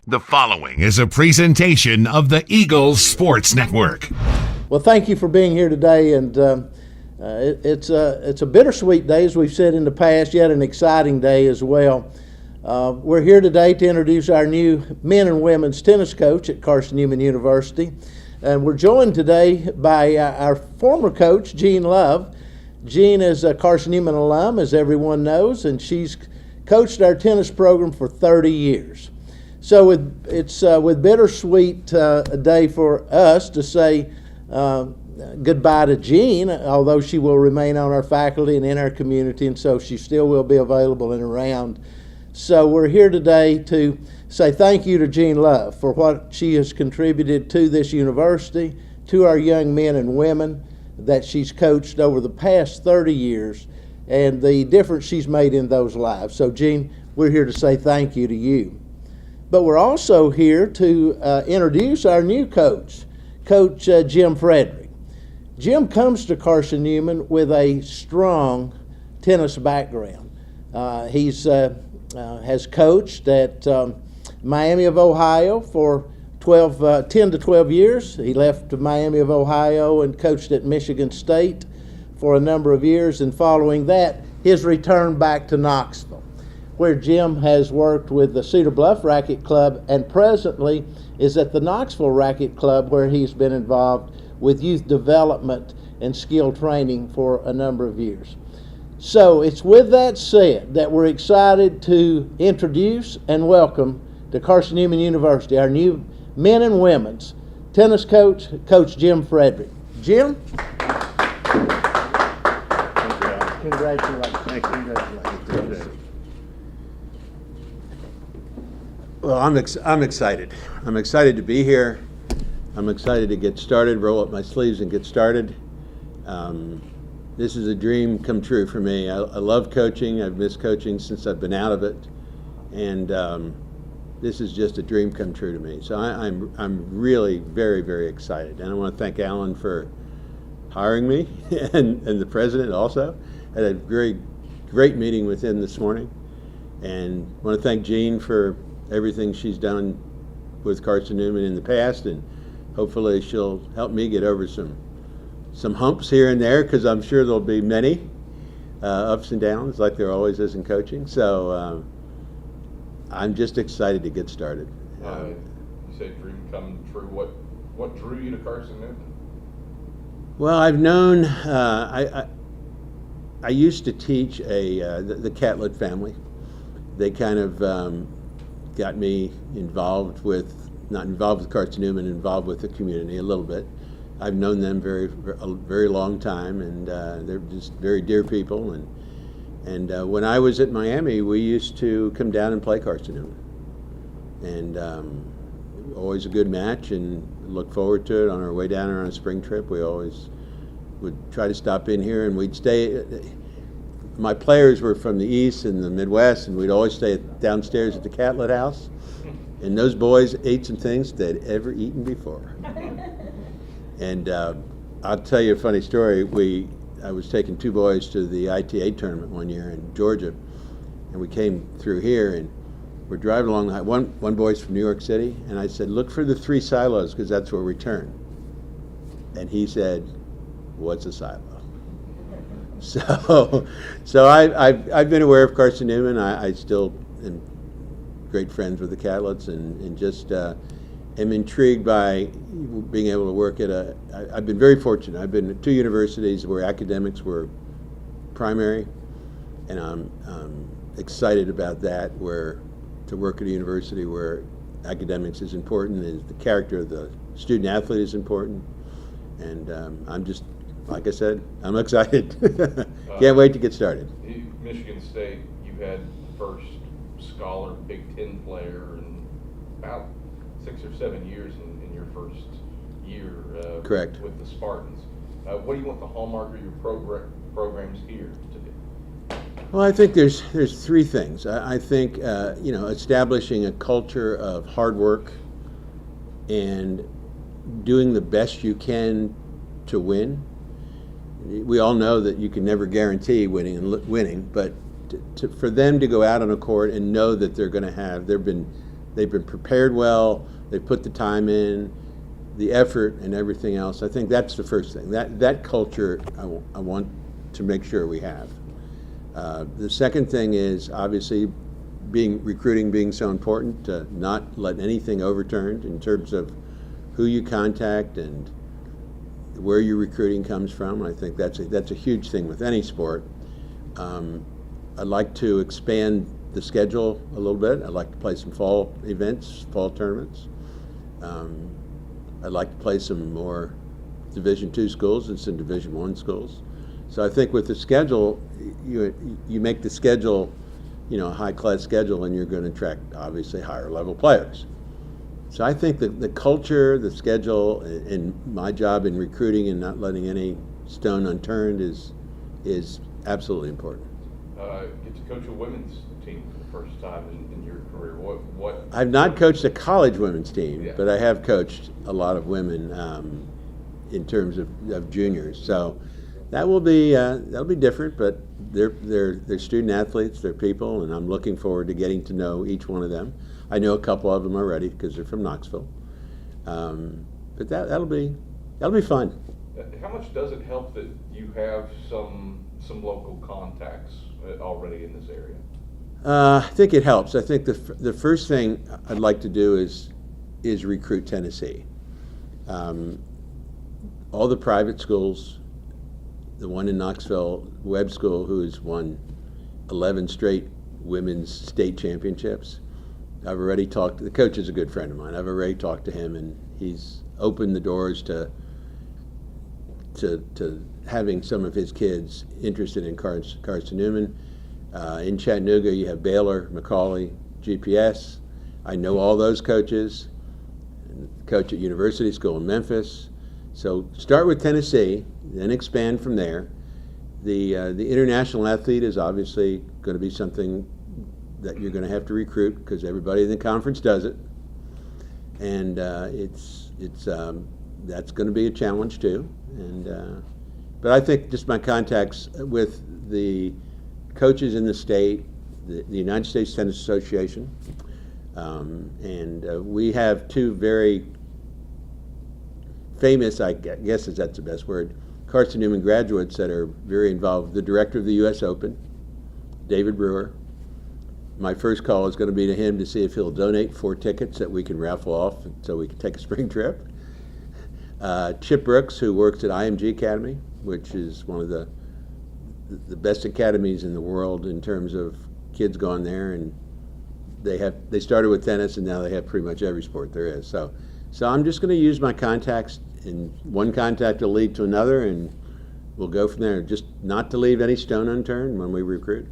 The following is a presentation of the Eagles Sports Network. Well, thank you for being here today, and it's a bittersweet day, as we've said in the past, yet an exciting day as well. We're here today to introduce our new men and women's tennis coach at Carson-Newman University, and we're joined today by our former coach, Jean Love. Jean is a Carson-Newman alum, as everyone knows, and she's coached our tennis program for 30 years. So it's with bittersweet a day for us to say goodbye to Jean, although she will remain on our faculty and in our community, and so she still will be available and around. So we're here today to say thank you to Jean Love for what she has contributed to this university, to our young men and women that she's coached over the past 30 years, and the difference she's made in those lives. So Jean, we're here to say thank you to you. But we're also here to introduce our new coach, Coach Jim Frederick. Jim comes to Carson-Newman with a strong tennis background. He has coached at Miami of Ohio for 10 to 12 years. He left Miami of Ohio and coached at Michigan State for a number of years, and following that, his return back to Knoxville, where Jim has worked with the Cedar Bluff Racquet Club and presently is at the Knoxville Racquet Club, where he's been involved with youth development and skill training for a number of years. So it's with that said that we're excited to introduce and welcome to Carson-Newman University our new men and women's tennis coach, Coach Jim Frederick. Jim? Congratulations. Thank you. Congratulations. Well, I'm excited. I'm excited to be here. I'm excited to get started, roll up my sleeves and get started. This is a dream come true for me. I love coaching. I've missed coaching since I've been out of it. And this is just a dream come true to me. So I'm really very, very excited. And I want to thank Alan for hiring me and the president also. I had a very great meeting with him this morning. And I want to thank Jean for everything she's done with Carson-Newman in the past, and hopefully she'll help me get over some humps here and there, because I'm sure there'll be many ups and downs like there always is in coaching. So I'm just excited to get started. You say dream come true. What drew you to Carson-Newman? Well, I've known, I used to teach the Catlett family. They kind of got me involved with, not involved with Carson-Newman, involved with the community a little bit. I've known them a very long time, and they're just very dear people. And when I was at Miami, we used to come down and play Carson-Newman. And always a good match, and look forward to it on our way down or on a spring trip. We always would try to stop in here, and we'd stay. My players were from the East and the Midwest, and we'd always stay downstairs at the Catlett house. And those boys ate some things they'd ever eaten before. And I'll tell you a funny story. I was taking two boys to the ITA tournament one year in Georgia, and we came through here, and we're driving along the highway. One boy's from New York City, and I said, "Look for the 3 silos, because that's where we turn." And he said, "What's a silo?" So I've been aware of Carson-Newman. I still am great friends with the Catletts, and just am intrigued by being able to work at I've been very fortunate. I've been at 2 universities where academics were primary, and I'm excited about that, where to work at a university where academics is important, is the character of the student athlete is important, and I'm just, like I said, I'm excited. Can't wait to get started. Michigan State, you had the first scholar Big Ten player in about 6 or 7 years in your first year. Correct. With the Spartans. What do you want the hallmark of your programs here to be? Well, I think there's 3 things. I think establishing a culture of hard work and doing the best you can to win. We all know that you can never guarantee winning, but for them to go out on a court and know that they're going to have, there have been they've been prepared well, they've put the time in, the effort and everything else. I think that's the first thing. That culture I want to make sure we have. The second thing is obviously recruiting being so important, to not let anything overturned in terms of who you contact and where your recruiting comes from. I think that's a huge thing with any sport. I'd like to expand the schedule a little bit. I'd like to play some fall events, fall tournaments. I'd like to play some more Division II schools and some Division I schools. So I think with the schedule, you make the schedule, a high-class schedule, and you're going to attract obviously higher-level players. So I think the culture, the schedule, and my job in recruiting and not letting any stone unturned is absolutely important. Get to coach a women's team for the first time in your career. What? I've not coached a college women's team, Yeah. but I have coached a lot of women in terms of juniors. So that'll be different, but they're student athletes, they're people, and I'm looking forward to getting to know each one of them. I know a couple of them already because they're from Knoxville, but that'll be fun. How much does it help that you have some local contacts already in this area? I think it helps. I think the first thing I'd like to do is recruit Tennessee. All the private schools, the one in Knoxville, Webb School, who has won 11 straight women's state championships. I've already talked. The coach is a good friend of mine. I've already talked to him, and he's opened the doors to having some of his kids interested in Carson-Newman. In Chattanooga, you have Baylor, McCallie, GPS. I know all those coaches. Coach at University School in Memphis. So start with Tennessee, then expand from there. The international athlete is obviously going to be something that you're going to have to recruit because everybody in the conference does it, and that's going to be a challenge too. But I think just my contacts with the coaches in the state, the United States Tennis Association, and we have two very famous, I guess that's the best word, Carson-Newman graduates that are very involved. The director of the U.S. Open, David Brewer. My first call is going to be to him to see if he'll donate 4 tickets that we can raffle off so we can take a spring trip. Chip Brooks, who works at IMG Academy, which is one of the best academies in the world in terms of kids going there, and they started with tennis and now they have pretty much every sport there is. So I'm just going to use my contacts, and one contact will lead to another, and we'll go from there. Just not to leave any stone unturned when we recruit.